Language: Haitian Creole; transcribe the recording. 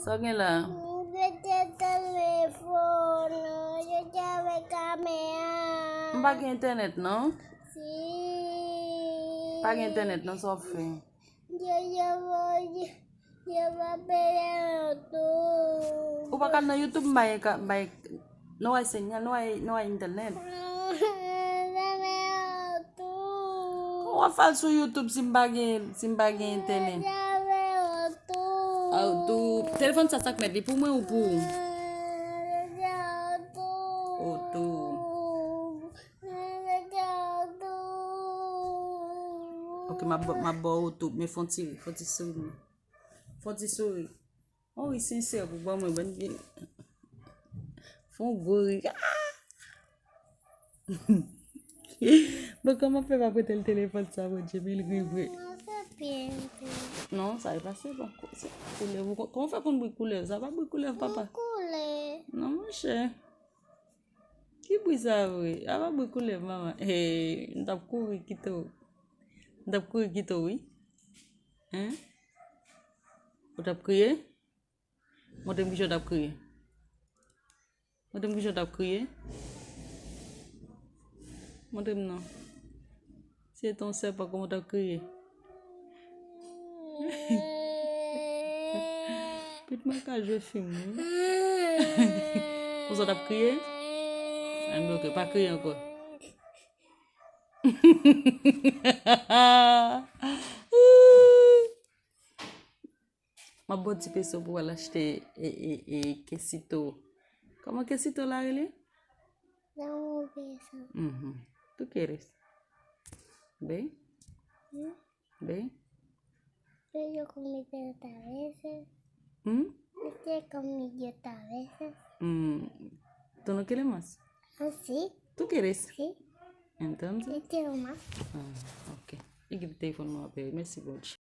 Sogela. Yo teléfono, yo llave cámara. Paga internet, não? Sí. Paga internet, não sofre. Yo voy a ver tú. O bacana no YouTube vai não há señal, não há internet. Dame tú. Como eu faço o YouTube sem paga internet? Ya veo tú. Oh, tu telefone sa sak met di pou mwen ou pou? Oh, tu. Ok, ma bo YouTube, me fonti souri. Fonti souri. Oh, e sincero, pou ba mwen ben bien. Fon gori. Bon, comment fait pas prêter le téléphone ça, mon Dieu, il grille. Non, ça va passer pas. Comment fait pour bruit couleur? Ça va bruit couleur, papa? Non, mon cher. Qui bruit ça, oui? Ça va bruit couleur, maman. Hey, on t'a couru quitte. On t'a couru quitte, oui? Hein? On t'a crié? Moi, t'aimes que je t'ai crié. Moi, t'aimes que je t'ai crié. Moi, t'aimes non. C'est ton sœur, pas comment t'as crié. Pite-moi quand je filme. Vous avez crié? Ok, pas crier encore. Ma bonne petite personne pour aller acheter et quesito. Comment quesito la relé? Dame un beso. ¿Tú quieres? ¿Ve? ¿Ve? Yo comí otra veces. Yo comí otra veces. ¿Tú no quieres más? ¿Ah, sí? ¿Tú quieres? Sí. Entonces? Yo quiero más. Ok. Y que el teléfono me va a pedir. Merci, Bonchi.